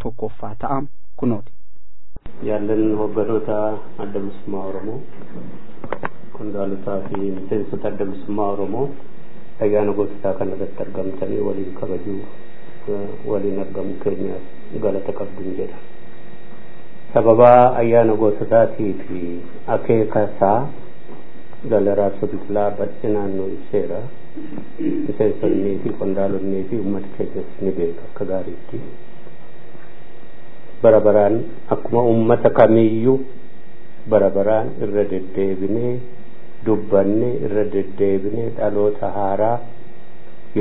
tokkoffaa ta'am kunooti. Yaallan hogganoota adda bilisummaa Oromoo qondaaltotaa fi miseensota adda bilisummaa Oromoo ayyaana goototaa kana irratti argamtanii waliin kabajuu waliin argamu keenyaaf galata qabduun jedha. Sababa ayyaana goototaatii fi akeekasaa dalaraa sobiqilaa bal'inaan nu ibseera. Miseensonnii fi qondaalonnii fi uummata keenyas ni beeka akka gaariitti. Barabaraan akkuma uummata kamiiyyuu barabaraan irra deddeebinee dubbanne irra deddeebinee dhaloota haaraa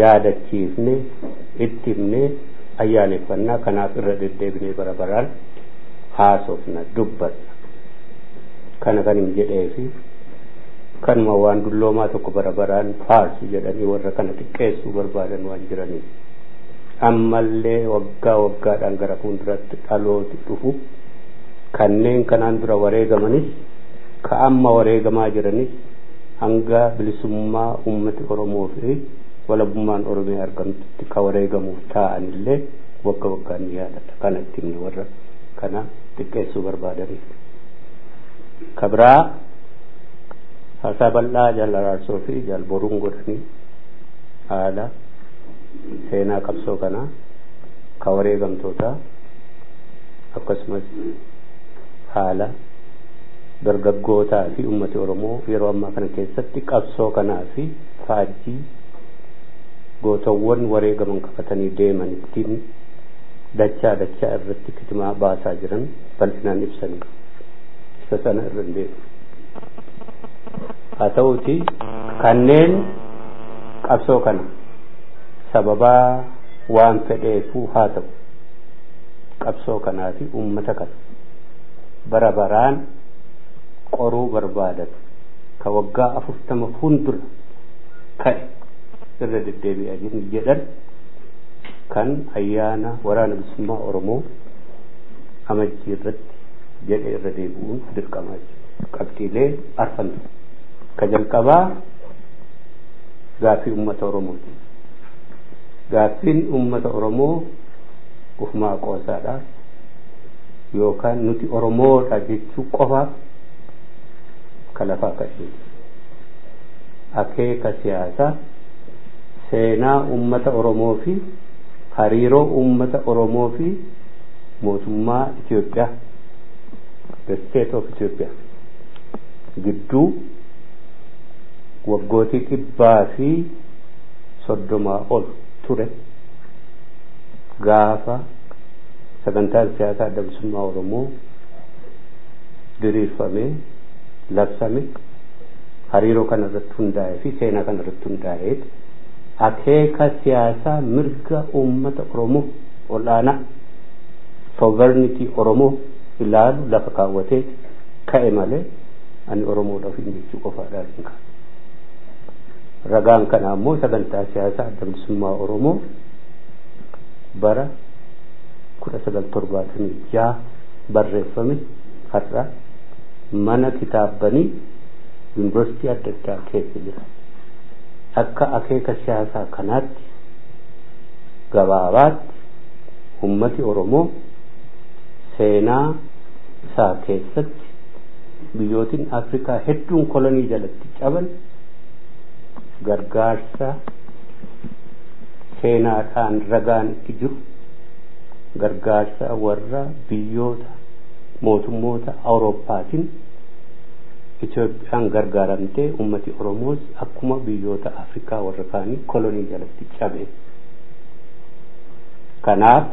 yaadachiifne itti himne ayyaaneffannaa kanaaf irra deddeebinee barabaraan haasofna dubbanna. Kana kan hin jedheefi kanuma waan dulloomaa tokko barabaraan faarsu jedhanii warra kana xiqqeessuu barbaadan waan jiraniif ammallee waggaadhaan gara fuulduratti dhalooti dhufu kanneen kanaan dura wareegamanis ka amma wareegamaa jiranis hanga bilisummaa ummati Oromoo fi walabummaan Oromiyaa argamtutti ka wareegamuuf ta'anillee waggaan ni yaadata. Kana itti himne warra kana xiqqeessuu barbaadaniif. Kabraa haasaa bal'aa jaalaraarsoo fi jaalboruun godhanii haala seenaa qabsoo kana ka wareegamtoota akkasumas haala dargaggootaa fi ummati Oromoo yeroo ammaa kana keessatti qabsoo kanaa fi faajjii gootawwan wareegaman qabatanii deeman ittiin dachaa irratti kitimaa baasaa jiran bal'inaan ibsanii isa sana irra deemu. Haa ta'uuti kanneen qabsoo kana sababaa waan fedheefuu haa ta'u qabsoo kanaa fi uummata kana barabaraan qoruu barbaadan ka waggaa 40 fuuldura ka'e irra deddeebi'anii jedhan kan ayyaana waraana bilisummaa Oromoo amajjii irratti jedhe irra deebi'uun dirqamaa jiru. Qabxiilee arfan ka jalqabaa gaaffii uummata Oromooti. Gaaffiin uummata Oromoo ufumaa qoosaadha yookaan nuti Oromoodha jechuu qofaaf kalafaa ka'e. Akeeka siyaasaa seenaa uummata Oromoo fi hariiroo uummata Oromoo fi mootummaa Itoophiyaa the state of Ethiopia gidduu waggootii 130 ol ture gaafa sagantaan siyaasaa adda bilisummaa Oromoo diriirfamee labsame hariiroo kana irratti hundaa'ee fi seenaa kana irratti hundaa'ee akeeka siyaasaa mirga uummata Oromoo olaanaa sovereignty Oromoo ilaalu lafa kaawwatee ka'e malee ani Oromoodhaaf hin jechuu qofaadhaan hin kaa'u. Ragaan kana ammoo sagantaa siyaasaa adda bilisummaa Oromoo bara 1976 barreeffame har'a mana kitaabanii yuunivarsiitii adda addaa keessa jira. Akka akeeka siyaasaa kanaatti gabaabaatti ummati Oromoo seenaa isaa keessatti biyyootiin Afrikaa hedduun kolonii jalatti caban gargaarsa seenaadhaan ragaan itti jiru gargaarsa warra biyyoota mootummoota Awurooppaatiin Itoophiyaan gargaaramtee ummati Oromoos akkuma biyyoota Afrikaa warra kaanii kolonii jalatti cabe. Kanaaf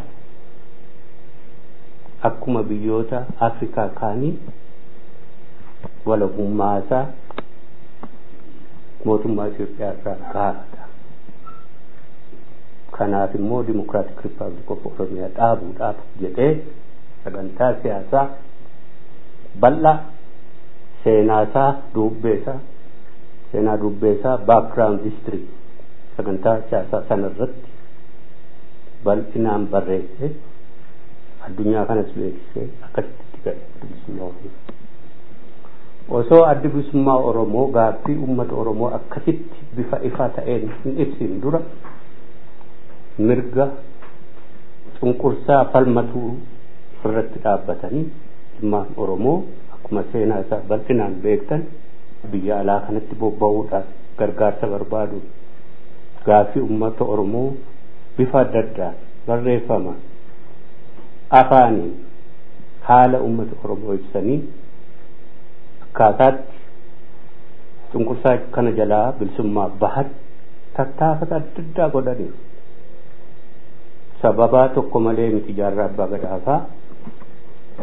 akkuma biyyoota Afrikaa kaanii walabummaasaa mootummaa Itoophiyaa irraa gaafata. Kanaaf immoo Democratic Republic of Oromiyaa dhaabuudhaaf jedhee sagantaa siyaasaa bal'aa seenaa dubbeesaa background history sagantaa siyaasaa sana irratti bal'inaan barreesse addunyaa kanas beeksisee akkasitti ga'e bilisummaa Oromoo. Osoo addi bilisummaa Oromoo gaaffii uummata Oromoo akkasitti bifa ifaa ta'een hin ibsin dura mirga cunqursaa falmatuu irratti dhaabbatanii dhimma Oromoo akkuma seenaa isaa bal'inaan beektan biyya alaa kanatti bobba'uudhaaf gargaarsa barbaadu gaaffii uummata Oromoo bifa adda addaan barreeffama afaaniin haala uummata Oromoo ibsanii akkaataatti cunqursaa kana jalaa bilisummaa bahan tattaafata adda addaa godhaniiru. Sababaa tokko malee miti jaarraa abbaa gadaafaa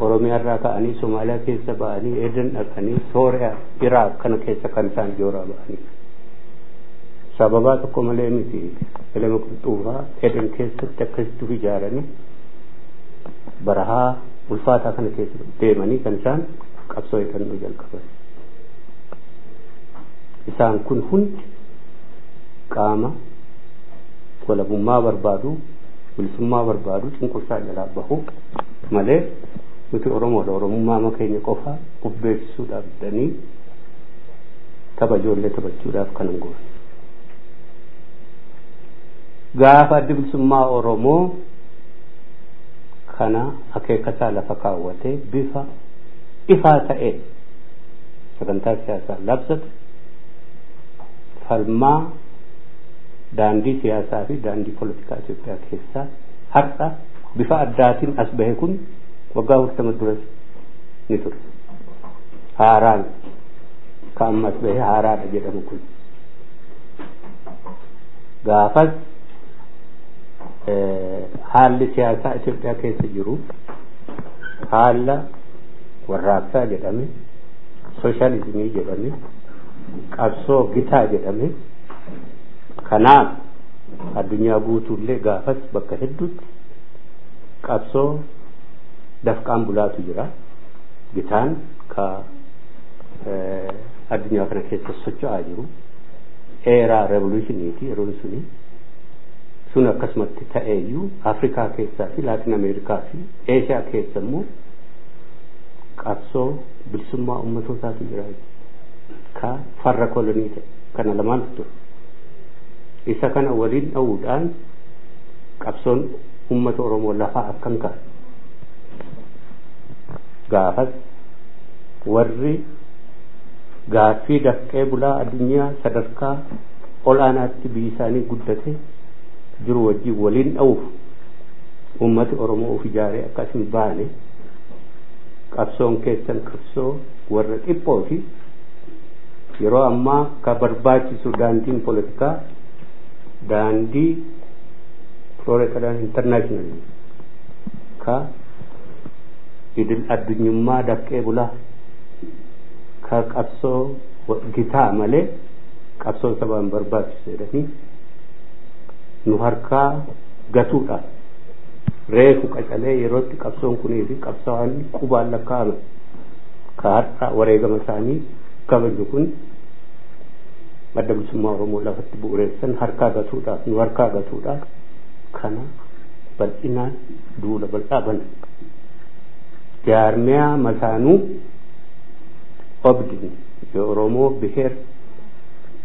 Oromiyaa irraa ka'anii Somaaliyaa keessa ba'anii Eeden dhaqanii Sooriyaa Iraaq kana keessa kan isaan jooraa ba'anii. Sababaa tokko malee miti ilma qulxuufaa Eeden keessatti akkasitti ijaaranii barahaa ulfaataa kana keessa deemanii kan isaan qabsoo hidhannoo jalqaban. Isaan kun hundi qaama walabummaa barbaadu bilisummaa barbaadu cunqursaa jalaa bahu malee nuti Oromoodha Oromummaa keenya qofa of beeksisuudhaaf danii tapha ijoollee taphachuudhaaf kan hin goone. Gaafa addi bilisummaa Oromoo kana akeekasaa lafa kaawwatee bifa ifaa ta'e sagantaa siyaasaa labsate falmaa daandii siyaasaa fi daandii poolitikaa Itoophiyaa keessaa har'a bifa addaatiin as bahe kun waggaa 40 dura ni ture. Haaraan kan ammas bahe haaraadha jedhamu kun gaafas haalli siyaasaa Itoophiyaa keessa jiru haala warraaqsaa jedhame sooshaalizimii jedhame qabsoo gitaa jedhame kanaaf addunyaa guutuullee gaafas bakka hedduutti qabsoo dafqaan bulaatu jira gitaan ka addunyaa kana keessa socho'aa jiru eeraa revolushiniiti yeroon suni sun akkasumatti ta'eeyyuu Afrikaa keessaa fi Laatin Ameerikaa fi Eeshiyaa keessa immoo qabsoo bilisummaa ummatootaatu jira ka farra kolonii ta'e kana lamaan ture. Isa kana waliin dha'uudhaan qabsoon uummata Oromoo lafaa akkan kaa'e gaafas warri gaaffii dafqee bulaa addunyaa sadarkaa olaanaatti biyyi isaanii guddate jiru wajjin waliin dha'uuf uummati Oromoo of ijaaree akkas hin baane qabsoon keessan qabsoo warra xiqqoo fi yeroo ammaa ka barbaachisu daandiin poolitikaa daandii Florida International ka idil addunyummaa dafqee bulaa ka qabsoo gitaa malee qabsoo sabaan barbaachisu jedhanii nu harkaa gatuudhaan reefu qacalee yerootti qabsoon kunii fi qabsaa'aan qubaan lakkaa'ame ka har'a wareegama isaanii kabaju kun madda bilisummaa Oromoo lafatti bu'uureessan harkaa gatuudhaaf nu harkaa gatuudhaaf kana bal'inaan duula bal'aa bana jaarmiyaa masaanuu obdin የኦሮሞ ብሔር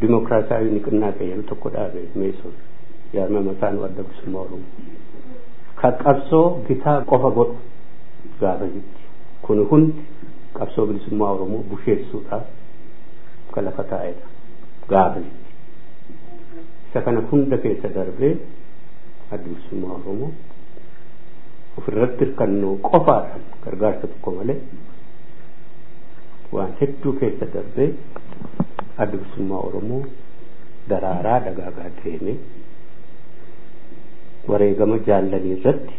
ዲሞክራሲያዊ ንቅናቄ ያሉ ተቆዳበ ሜሶን jaarmiyaa masaanuu adda bilisummaa Oromoo ka qabsoo gitaa qofa godhu gaafasitti kun hundi qabsoo bilisummaa Oromoo busheessuudhaaf kan lafa taa'edha gaafasitti isa kana hunda keessa darbee adda bilisummaa Oromoo ofirratti hirkannoo qofaadhaan gargaarsa tokko malee waan hedduu keessa darbee adda bilisummaa Oromoo daraaraa dagaagaa deemee wareegama jaallanii irratti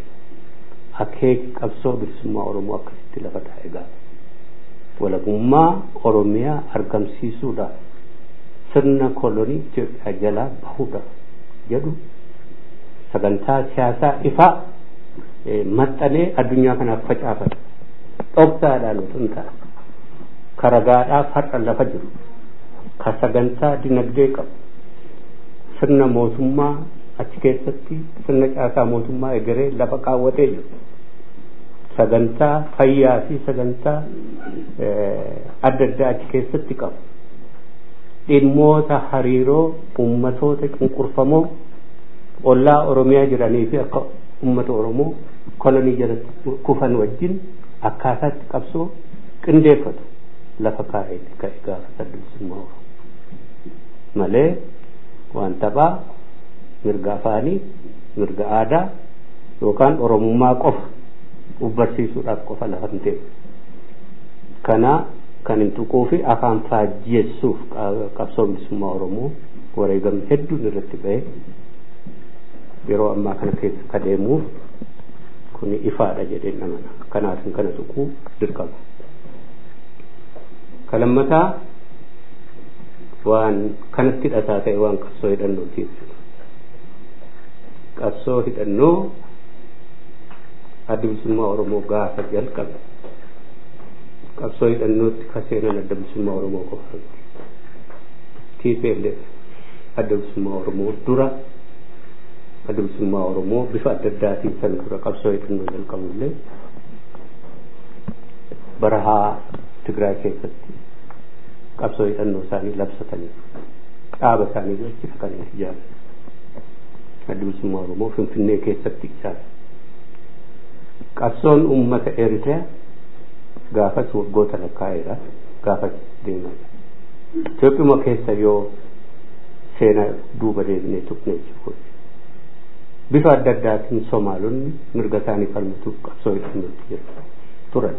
akeeki qabsoo bilisummaa Oromoo akkasitti lafa taa'e gaafa walabummaa Oromiyaa argamsiisuudhaaf sirna kolonii Itoophiyaa jalaa bahuudhaaf jedhu sagantaa siyaasaa ifaa maxxanee addunyaa kanaaf facaafate dhoksaadhaan otoo hin taane karagaadhaaf har'a lafa jiru ka sagantaa dinagdee qabu sirna mootummaa achi keessatti sirna caasaa mootummaa egeree lafa kaawwatee jiru sagantaa fayyaa fi sagantaa adda addaa achi keessatti qabu dhimmoota hariiroo ummatoota cunqurfamoo ollaa Oromiyaa jiranii fi akka ummata Oromoo kolonii jalatti kufan wajjin akkaataatti qabsoo qindeeffatu lafa kaa'eetti ka'e gaafa bilisummaa Oromoo malee waan taphaa mirga afaanii mirga aadaa yookaan Oromummaa qofa barsiisuudhaaf qofa lafa hin ta'e kana kan hin tuquu fi afaan faajjessuuf qabsoo bilisummaa Oromoo wareegamni hedduun irratti ba'e yeroo ammaa kana keessa kadeemuuf kun ifaadha jedheen amana kanaaf kana tuquu dirqama kalammataa waan kanatti hidhataa ta'e waan qabsoo hidhannootiif qabsoo hidhannoo adda bilisummaa Oromoo gaafa jalqabe qabsoo hidhannootti kaseenan adda bilisummaa Oromoo qofa TPLF adda bilisummaa Oromoo dura adda bilisummaa Oromoo bifa adda addaatiin kan dura qabsoo hidhannoo jalqabullee barahaa Tigraay keessatti qabsoo hidhannoo isaanii labsatanii dhaaba isaanii gochi kan ijaaran adda bilisummaa Oromoo Finfinnee keessatti ijaaran qabsoon uummata Eritrea gaafas waggoota lakkaa'eera gaafas deemaa Itoophiyaa keessa yoo seenaa duuba deebinee tuqnee jiru bifa adda addaatiin Somaalonni mirga isaanii falmatuuf qabsoo hidhannootti jiru turan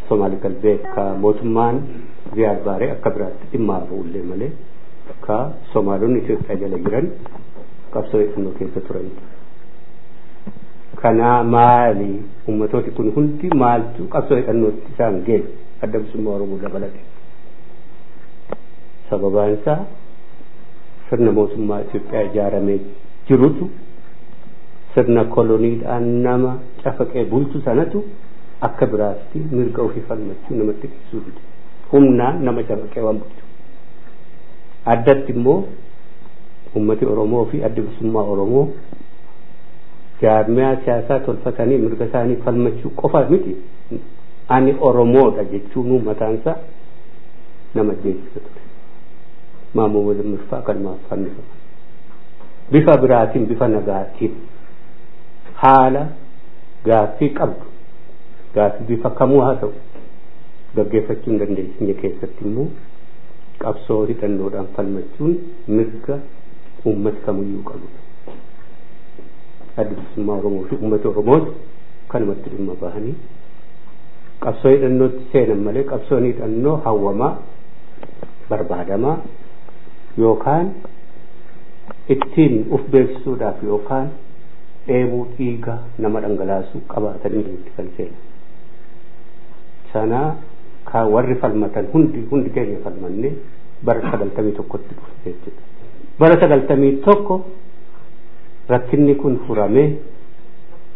Somali qalbee ka mootummaan Ziyaad Baaree akka biraatti dhimma bu'ullee malee ka Somaalonni Itoophiyaa jala jiran qabsoo hidhannoo keessa turan kana maali ummatooti kun hundi maaltu qabsoo hidhannootti isaan geesse adda bilisummaa Oromoo dabalate sababaan isaa sirna mootummaa Itoophiyaa ijaaramee jirutu sirna koloniidhaan nama cafaqee bulchu sanatu akka biraatti mirga ofii falmachuu namatti dhiisuu dide humnaan nama cafaqee waan bulchu addatti immoo ummati Oromoo fi adda bilisummaa Oromoo jaarmiyaa siyaasaa tolfatanii mirga isaanii falmachuu qofa miti ani Oromoodha jechuun mataansa nama jeesisa ture Maammoo Wazirmirfaa kan maaffannifaman bifa biraatiin bifa nagaatiin haala gaaffii qabdu gaaffii bifa kamuu haa ta'u gaggeeffachuu hin dandeessinye keessatti immoo qabsoo hidhannoodhaan falmachuun mirga uummata kamiyyuu qabudha adda bilisummaa Oromoo fi uummata Oromoos kanumatti dhimma bahanii qabsoo hidhannootti seenan malee qabsoon hidhannoo hawwamaa barbaadamaa yookaan ittiin uf beeksisuudhaaf yookaan dheebuu dhiiga nama dhangalaasuu qabaatanii itti kan seenan sana ka warri falmatan hundi keenya falmanne bara 91tti dhufe jechuudha bara 91 rakkinni kun furamee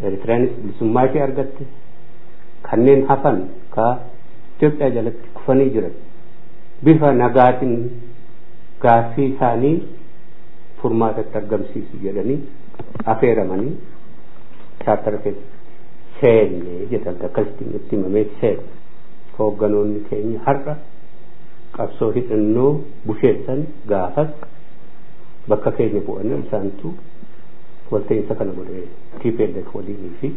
Eritiriyaanis bilisummaa ishee argatte kanneen hafan ka Itoophiyaa jalatti kufanii jiran bifa nagaatiin gaaffii isaanii furmaatatti argamsiisu jedhanii affeeramanii chaartara keessa seenne jedhan akkasitti itti himamee seenne hoogganoonni keenya har'a qabsoo hidhannoo busheessan gaafas bakka keenya bu'anii isaantu walta'iinsa kana godhee TPLF waliinii fi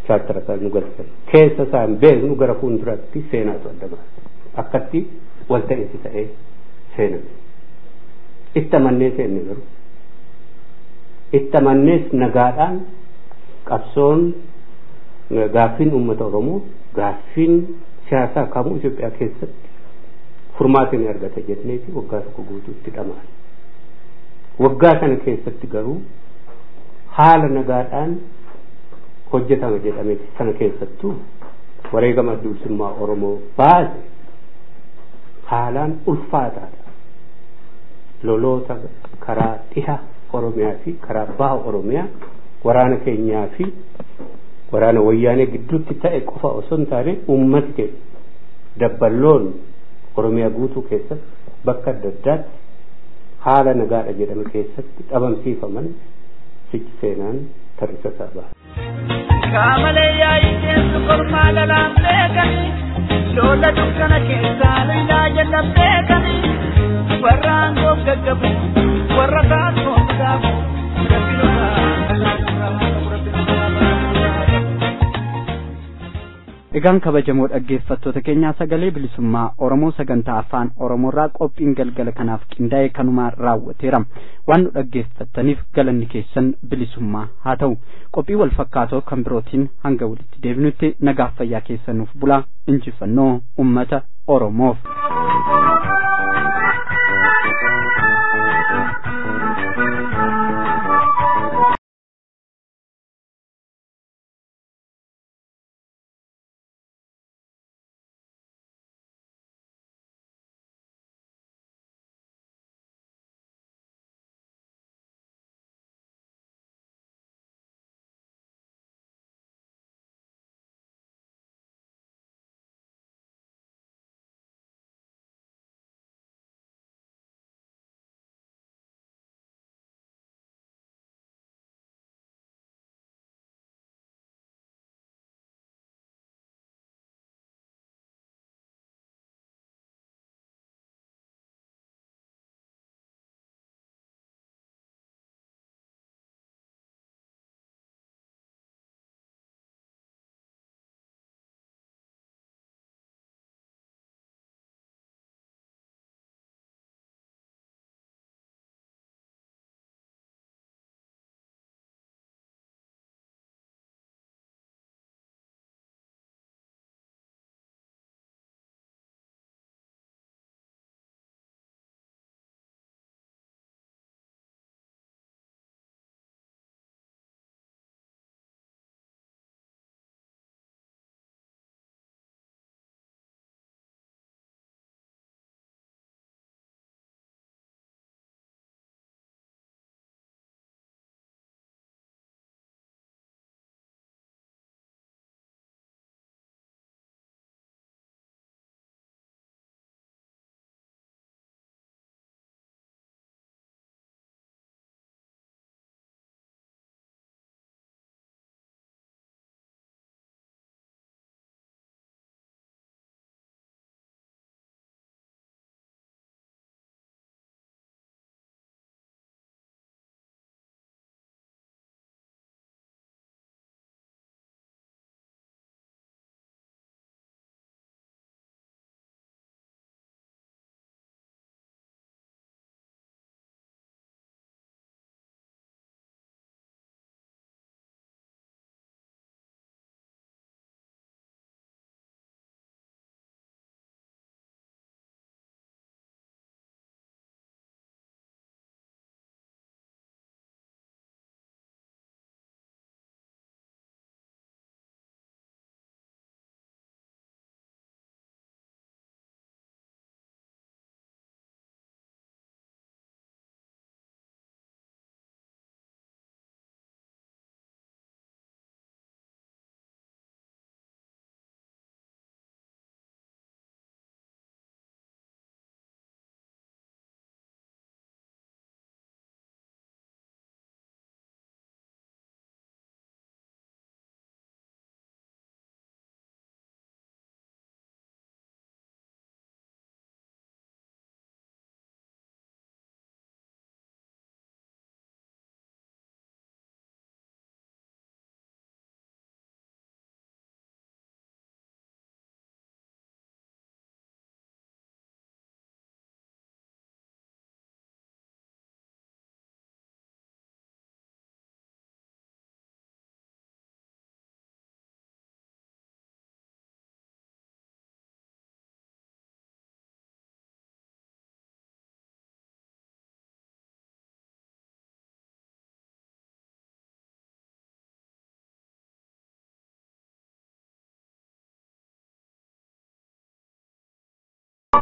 chaartara kan nu galchan keessa isaan beeknu gara fuulduraatti seenaatu adda baasa akkatti walta'iinsi ta'ee seenan itti amannee seenne garuu itti amannees nagaadhaan qabsoon gaaffiin uummata Oromoo gaaffiin siyaasaa kamuu Itoophiyaa keessatti furmaatiin argata jenneeti waggaa tokko guutuutti dhamaan waggaa sana keessatti garuu haala nagaadhaan hojjetama jedhame sana keessattuu wareegama bilisummaa Oromoo baase haalaan ulfaataadha loloota karaa dhiha Oromiyaa fi karaa baha Oromiyaa waraana keenyaa fi waraana wayyaanee gidduutti ta'e qofa osoo hin taane uummati keenya dabballoon Oromiyaa guutuu keessatti bakka adda addaatti haala nagaadha jedhame keessatti dhabamsiifaman sichi seenaan tarrisa isaa baha. Kaamalee yaa'ii kormaa lalaan beekanii loola dukkana keessaa lallaa jallan beekanii warraan goof gaggabu warra taasoo gaafu rakkinoota. egaan kabajamoo dhaggeeffattoota keenyaa sagalee bilisummaa Oromoo sagantaa afaan Oromoorraa qophiin galgala kanaaf qindaa'e kanumaan raawwateera. waan nu dhaggeeffattaniif galanni keessan bilisummaa haa ta'u. qophii wal fakkaatoo kan birootiin hanga walitti deebinutti nagaaf fayyaa keessanuuf bulaa. injifannoo ummata Oromoof.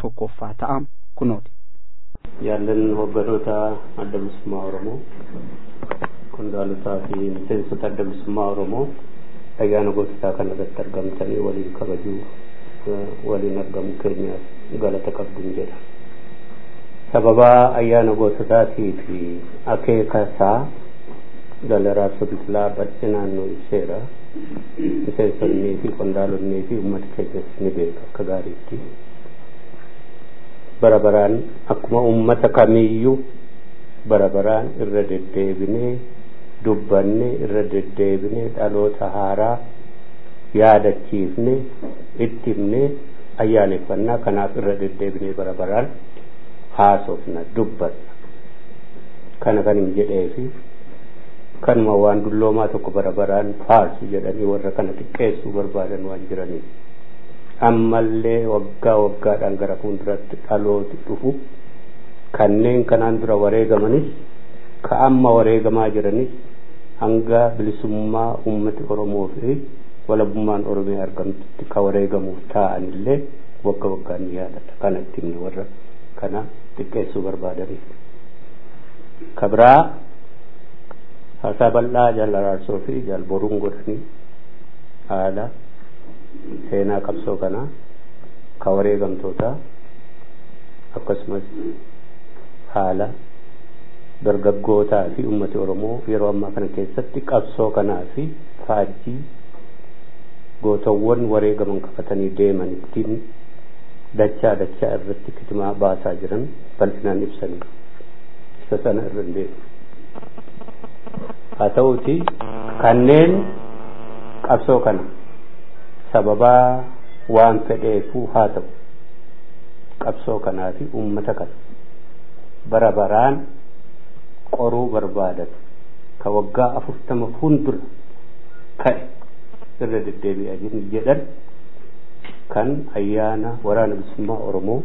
tokkoffaa ta'am kunooti. Jaallan hogganoota adda bilisummaa Oromoo, qondaalotaa fi miseensota adda bilisummaa Oromoo ayyaana goototaa kana irratti argamtanii waliin kabajuu waliin argamu keenyaaf galata qabduun jedha. Sababa ayyaana goototaatii fi akeekasaa dalaraa sobislaa bal'inaan nu ibseera. Miseensonnii fi qondaalonnii fi uummata keenyas ni beeka akka gaariitti. Barabaraan akkuma uummata kamiiyyuu barabaraan irra deddeebinee dubbanne irra deddeebinee dhaloota haaraa yaadachiifne itti himne ayyaaneffannaa kanaaf irra deddeebinee bara baraan haasofna dubbanna. Kana kan hin jedheefi kanuma waan dulloomaa tokko bara baraan faarsu jedhanii warra kana xiqqeessuu barbaadan waan jiraniif ammallee waggaa waggaadhaan gara fuulduratti dhalooti dhufu kanneen kanaan dura wareegamanis ka amma wareegamaa jiranis hanga bilisummaa ummati Oromoo fi walabummaan Oromiyaa argamtutti ka wareegamuuf ta'anillee wagga waggaan ni yaadata. Kana ittiin warra kana xiqqeessuu barbaadaniif. Kabraa haasaa bal'aa jaalaraarsoo fi jaalboruun godhanii haala seenaa qabsoo kanaa ka wareegamtootaa akkasumas haala dargaggootaa fi ummati Oromoo yeroo ammaa kana keessatti qabsoo kanaa fi faajjii gootawwan wareegaman qabatanii deeman ittiin dachaa irratti kitimaa baasaa jiran bal'inaan ibsanii isa sana irra hin deemu. Haa ta'uuti kanneen qabsoo kana sababaa waan fedheefuu haa ta'u qabsoo kanaa fi ummata kana bara baraan qoruu barbaadan ka waggaa 40 fuuldura ka'e irra deddeebi'anii jedhan kan ayyaana waraana bilisummaa Oromoo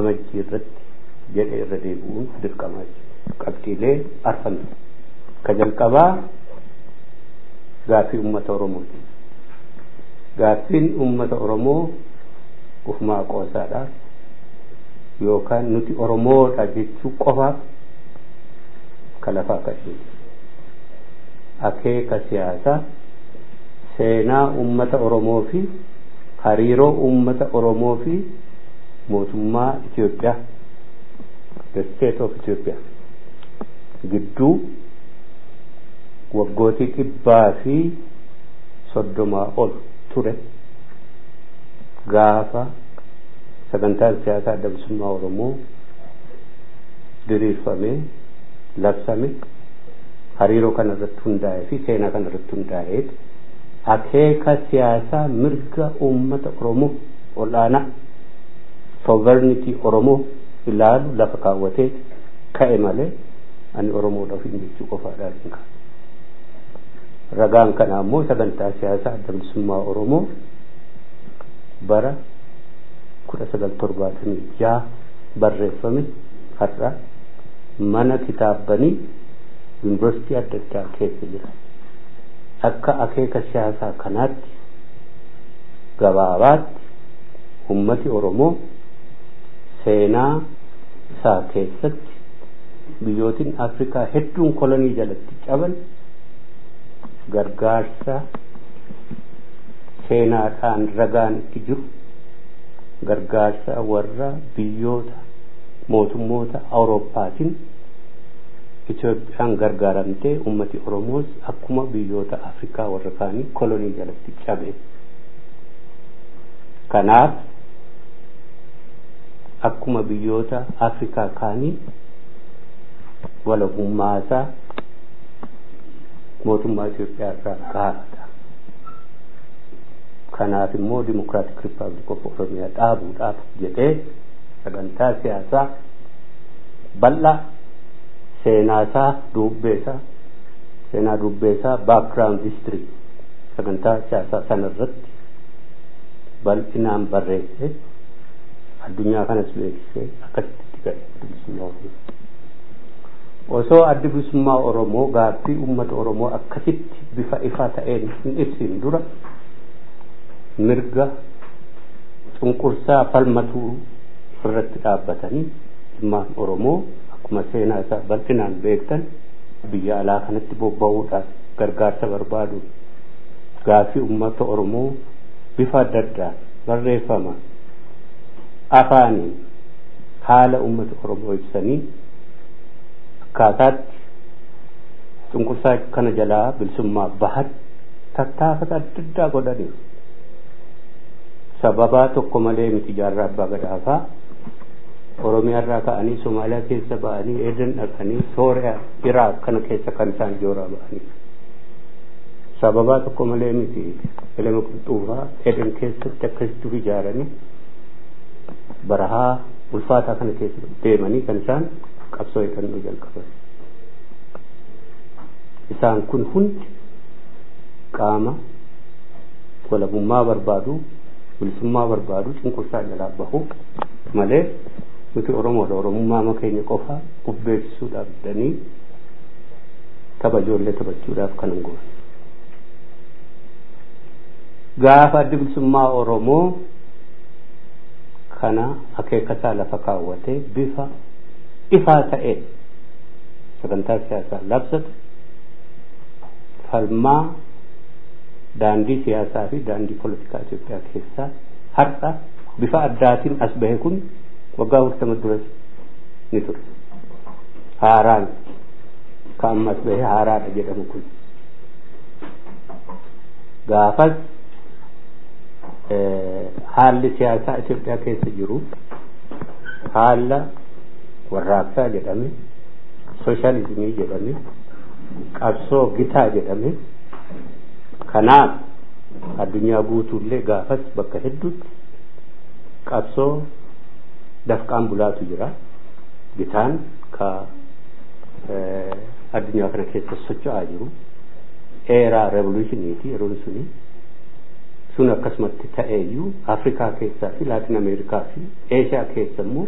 amajjii irratti jedhe irra deebi'uun dirqamaa jira. Qabxiilee arfan ka jalqabaa gaaffii ummata Oromooti. Gaaffiin ummata Oromoo ufumaa qoosaadhaaf yookaan nuti Oromoodha jechuu qofaaf kalafaa kadhee akeeka siyaasaa seenaa ummata Oromoo fi hariiroo ummata Oromoo fi mootummaa Itoophiyaa the state of Ethiopia gidduu waggootii 130 ol ture gaafa sagantaan siyaasaa adda bilisummaa Oromoo diriirfamee labsame hariiroo kana irratti hundaa'ee fi seenaa kana irratti hundaa'ee akeeka siyaasaa mirga ummata Oromoo olaanaa sovereignty Oromoo ilaalu lafa kaawwatee ka'e malee ani Oromoodhaaf hin jechuu qofaadhaan hin kaa'u. Ragaan kana ammoo sagantaa siyaasaa adda bilisummaa Oromoo bara 1976 barreeffame har'a mana kitaabanii yuunivarsiitii adda addaa keessa jira. Akka akeeka siyaasaa kanaatti gabaabaatti ummati Oromoo seenaa isaa keessatti biyyootiin Afrikaa hedduun kolonii jalatti caban gargaarsa seenaadhaan ragaan itti jiru gargaarsa warra biyyoota mootummoota Awurooppaatiin Itoophiyaan gargaaramtee ummati Oromoos akkuma biyyoota Afrikaa warra kaanii kolonii jalatti cabe. Kanaaf akkuma biyyoota Afrikaa kaanii walabummaasaa mootummaa Itoophiyaa irraa gaafata. Kanaaf immoo Democratic Republic of Oromiyaa dhaabuudhaaf jedhee sagantaa siyaasaa bal'aa seenaa dubbeesaa background history sagantaa siyaasaa sana irratti bal'inaan barreesse addunyaa kanas beeksisee akkasitti ga'e bilisummaa Oromoo. Osoo addi bilisummaa Oromoo gaaffii uummata Oromoo akkasitti bifa ifaa ta'een hin ibsin dura mirga cunqursaa falmatuu irratti dhaabbatanii dhimmaan Oromoo akkuma seenaa isaa bal'inaan beektan biyya alaa kanatti bobba'uudhaan gargaarsa barbaadu gaaffii uummata Oromoo bifa adda addaan barreeffama afaaniin haala uummata Oromoo ibsanii akkaataatti cunqursaa kana jalaa bilisummaa bahan tattaafata adda addaa godhanii sababaa tokko malee miti jaarraa abbaa gadaafaa Oromiyaa irraa ka'anii Somaaliyaa keessa ba'anii Eeden dhaqanii Sooriyaa Iraaq kana keessa kan isaan jooraa ba'anii sababa tokko malee miti elema qulxuufaa edin keessatti akkasitti ijaaranii barahaa ulfaataa kana keessa deemanii kan isaan qabsoo hidhannoo jalqaban. Isaan kun hundi qaama walabummaa barbaadu bilisummaa barbaadu cunqursaa jalaa bahu malee nuti Oromoodha Oromummaa keenya qofa ubbeessisuudhaaf danii tapha ijoollee taphachuudhaaf kan hin goone. Gaafa addi bilisummaa Oromoo kana akeekasaa lafa kaawwatee bifa ifaa ta'een sagantaa siyaasaa labsate falmaa daandii siyaasaa fi daandii poolitikaa Itoophiyaa keessaa har'a bifa addaatiin as bahe kun waggaa 40 dura ni ture. Haaraan kan ammas bahe haaraadha jedhamu kun gaafas haalli siyaasaa Itoophiyaa keessa jiru haala warraaqsaa jedhame sooshaalizimii jedhame qabsoo gitaa jedhame kanaaf addunyaa guutuullee gaafas bakka hedduutti qabsoo dafqaan bulaatu jira gitaan ka addunyaa kana keessa socho'aa jiru eeraa revolushiniiti yeroon suni sun akkasumatti ta'eeyyuu Afrikaa keessaa fi Laatin Ameerikaa fi Eeshiyaa keessa immoo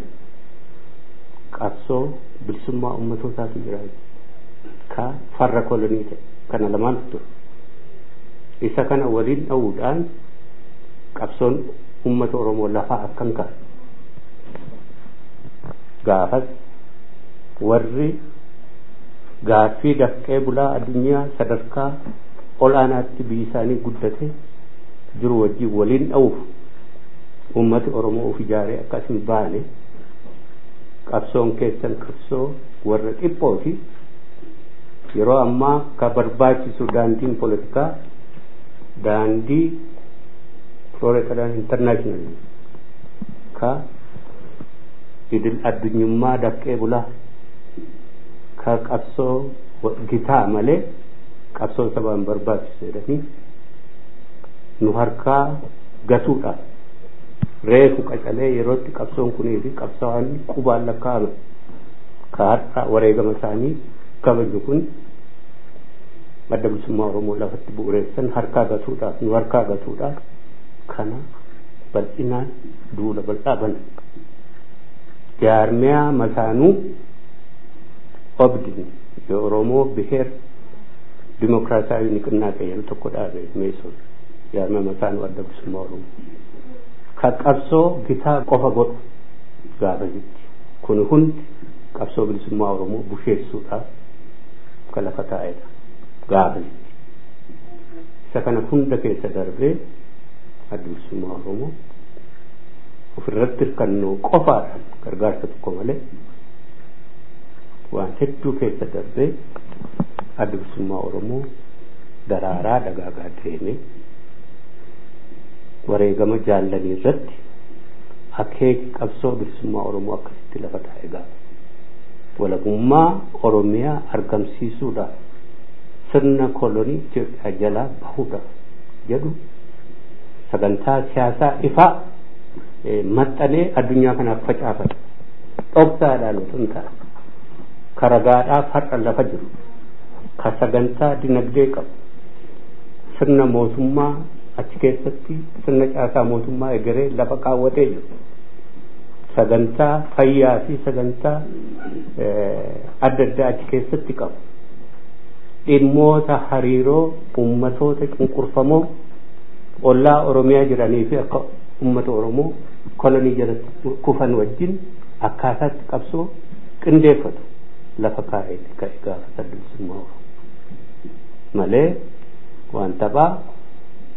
qabsoo bilisummaa ummatootaatu jira ka farra kolonii ta'e kana lamaan ture. Isa kana waliin dha'uudhaan qabsoon ummata Oromoo lafaa akkan kaa'e gaafas warri gaaffii dafqee bulaa addunyaa sadarkaa olaanaatti biyyi isaanii guddate jiru wajjin waliin dha'uuf ummati Oromoo of ijaaree akkas hin baane qabsoon keessan qabsoo warra dhiphooti yeroo ammaa ka barbaachisu daandiin poolitikaa daandii Florida International ka idil addunyummaa dafqee bulaa ka qabsoo gitaa malee qabsoo sabaan barbaachisu jedhanii nu harkaa gatuudhaan reefu qacalee yerootti qabsoon kunii fi qabsaawwan qubaan lakkaa'ame ka har'a wareegama isaanii kabaju kun adda bilisummaa Oromoo lafatti bu'uureessan harkaa gatuudhaaf nu harkaa gatuudhaaf kana bal'inaan duula bal'aa bana jaarmiyaa masaanuu obdin የኦሮሞ ብሔር ዲሞክራሲያዊ ንቅናቄ jedhu tokko dhaabe meesoon jaarmiyaa masaanuu adda bilisummaa Oromoo ka qabsoo gitaa qofa godhu gaafajitti kun hundi qabsoo bilisummaa Oromoo busheessuudhaaf kan lafa taa'edha gaafajitti isa kana hunda keessa darbee adda bilisummaa Oromoo ofirratti hirkannoo qofaadhaan gargaarsa tokko malee waan hedduu keessa darbee adda bilisummaa Oromoo daraaraa dagaagaa deeme wareegama jaallanii irratti akeeki qabsoo bilisummaa Oromoo akkasitti lafa taa'e gaafa walabummaa Oromiyaa argamsiisuudhaaf sirna kolonii Itoophiyaa jalaa bahuudhaaf jedhu sagantaa siyaasaa ifaa maxxanee addunyaa kanaaf facaafate dhoksaadhaan osoo hin taane karagaadhaaf har'a lafa jiru ka sagantaa dinagdee qabu sirna mootummaa achi keessatti sirna caasaa mootummaa egeree lafa kaawwatee jiru sagantaa fayyaa fi sagantaa adda addaa achi keessatti qabu dhimmoota hariiroo ummatoota cunqurfamoo ollaa Oromiyaa jiranii fi akka ummata Oromoo kolonii jalatti kufan wajjin akkaataatti qabsoo qindeeffatu lafa kaa'eetti ka'e gaafa adda bilisummaa Oromoo malee waan taphaa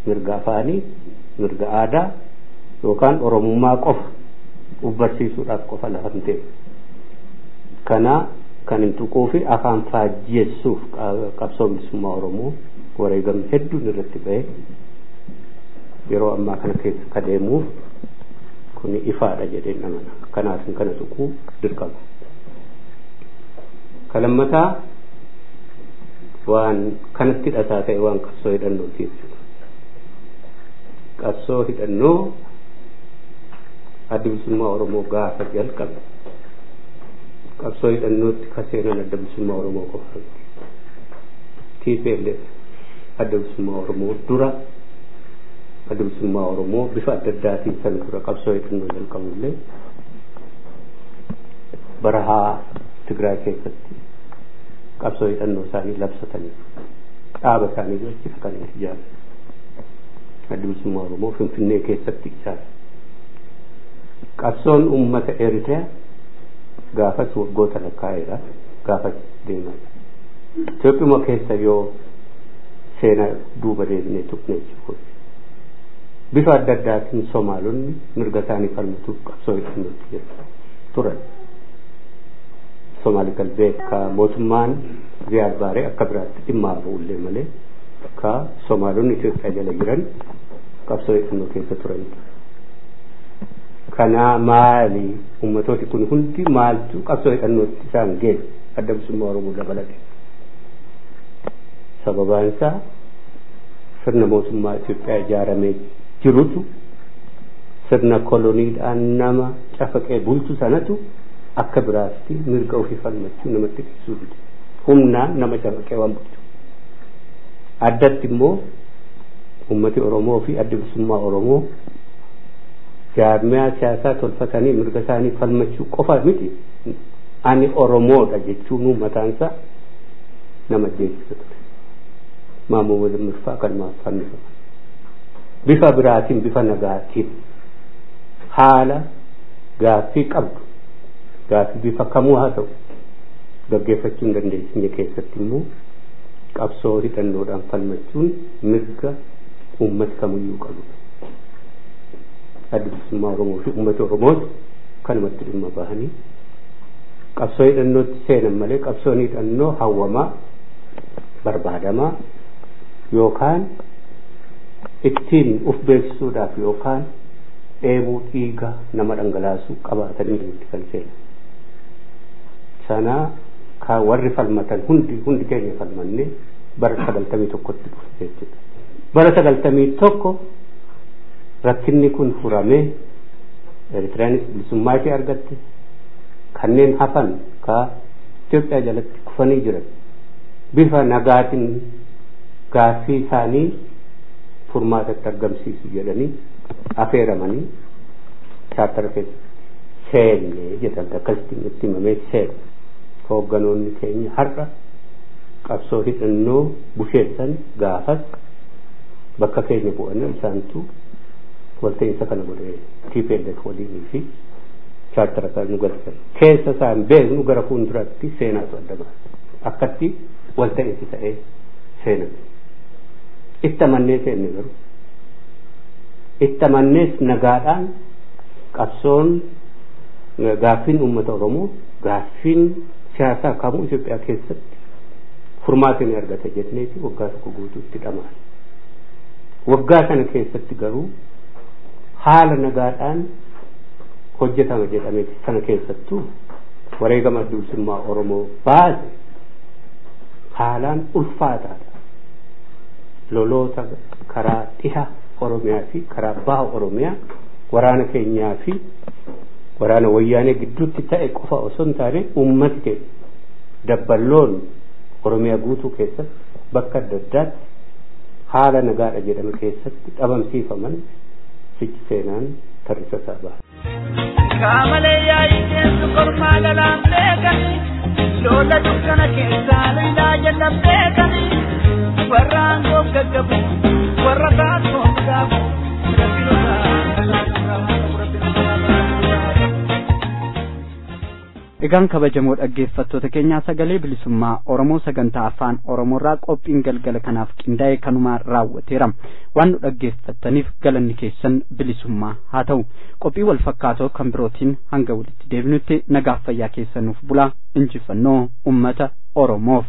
mirga afaanii mirga aadaa yookaan Oromummaa qofa ubbarsiisuudhaaf qofa lafa hin ta'e kana kan hin tuquu fi afaan faajjeessuuf qabsoo bilisummaa Oromoo wareegamni hedduun irratti ba'e yeroo ammaa kana keessa kadeemuuf kun ifaadha jedhee namana kanaaf kana tuquu dirqama kalammataa waan kanatti dhasaa ta'e waan qabsoo hidhannootiif qabsoo hidhannoo adda bilisummaa Oromoo gaafa jalqabe qabsoo hidhannootti kaseenan adda bilisummaa Oromoo qofaati. TPLF adda bilisummaa Oromoo dura adda bilisummaa Oromoo bifa adda addaatiin san dura qabsoo hidhannoo jalqabullee barahaa Tigraay keessatti qabsoo hidhannoo isaanii labsatanii dhaaba isaanii gochi kan ijaaran adda bilisummaa Oromoo Finfinnee keessatti ijaaran qabsoon uummata Eritrea gaafas waggoota lakkaa'eera gaafas deemaa Itoophiyaa keessa yoo seenaa duuba deebinee tuqnee jiru bifa adda addaatiin Somaalonni mirga isaanii falmatu qabsoo hidhannootti turan. Somali qalbee ka mootummaan Ziyaad Baaree akka biraatti dhimma bu'ullee malee ka Somaalonni Itoophiyaa jala jiran qabsoo hidhannoo keessa turan. Kana maali ummatooti kun hundi maaltu qabsoo hidhannootti isaan geesse adda bilisummaa Oromoo dabalate. Sababaan isaa sirna mootummaa Itoophiyaa ijaaramee jirutu sirna koloniidhaan nama cafaqee bulchu sanatu akka biraatti mirga ofii falmachuu namatti dhiisuu dide. Humnaan nama cafaqee waan bulchu. Addatti immoo ummati Oromoo fi adda bilisummaa Oromoo jaarmiyaa siyaasaa tolfatanii mirga isaanii falmachuu qofa miti. Ani Oromoodha jechuun mataansa nama jeesisa ture. Maammoo waliin mirfaa kan maaf fannifaman. Bifa biraatiin bifa nagaatiin haala gaaffii qabdu gaaffii bifa kamuu haa ta'u gaggeeffachuu hin dandeessine keessatti immoo qabsoo hidhannoodhaan falmachuun mirga uummata kamiyyuu qabu. Adda bilisummaa Oromoo fi uummata Oromoos kanumatti dhimma bahanii qabsoo hidhannootti seenan malee qabsoon hidhannoo hawwamaa barbaadamaa yookaan ittiin uf beeksisuudhaaf yookaan dheebuu dhiiga nama dhangalaasuu qabaatanii itti kan seenan. Sana ka warri falmatan hundi keenya falmanne bara 91tti dhufe jechuudha. Bara 91 rakkinni kun furamee Eritiriyaanis bilisummaa ishee argatte kanneen hafan ka Itoophiyaa jalatti kufanii jiran bifa nagaatiin gaaffii isaanii furmaatatti argamsiisu jedhanii affeeramanii chaartara keessa seenne jedhamte akkasitti itti himamee seene. Hoogganoonni keenya har'a qabsoo hidhannoo busheessan gaafas bakka keenya bu'anii isaantu walta'iinsa kana godhee TPLF waliinii fi chaartara kan nu galchan keessa isaan beeknu gara fuulduraatti seenaatu adda baasa akkatti walta'iinsi ta'ee seename. Itti amannee seenne garuu itti amannees nagaadhaan qabsoon gaaffiin uummata Oromoo gaaffiin siyaasaa kamuu Itoophiyaa keessatti furmaata ni argata jenneeti waggaa tokko guutuutti dhamaan. Waggaa kana keessatti garuu haala nagaadhaan hojjetama jedhameeti sana keessattuu wareegama adda bilisummaa Oromoo baase haalaan ulfaataadha. Loloota karaa dhiha Oromiyaa fi karaa baha Oromiyaa waraana keenyaa fi waraana wayyaanee gidduutti ta'e qofa osoo hin taane uummati keenya dabballoon Oromiyaa guutuu keessatti bakka adda addaatti haala nagaadha jedhame keessatti dhabamsiifaman sichi seenaan tarrisa isaa baha. Kaamalee yaa'ii keessu kormaa lalaan beekanii lola dukkana keessaa lolaa jala beekanii warraan goggaggabu warra taasoo gaafu Egaan kabajamoo dhaggeeffattoota keenyaa sagalee bilisummaa Oromoo sagantaa afaan Oromoorraa qophiin galgala kanaaf qindaa'e kanumaan raawwateera. Waan nu dhaggeeffattaniif galanni keessan bilisummaa haa ta'u. Qophii wal fakkaatoo kan birootiin hanga walitti deebinutti nagaaf fayyaa keessanuuf bulaa injifannoo uummata Oromoof.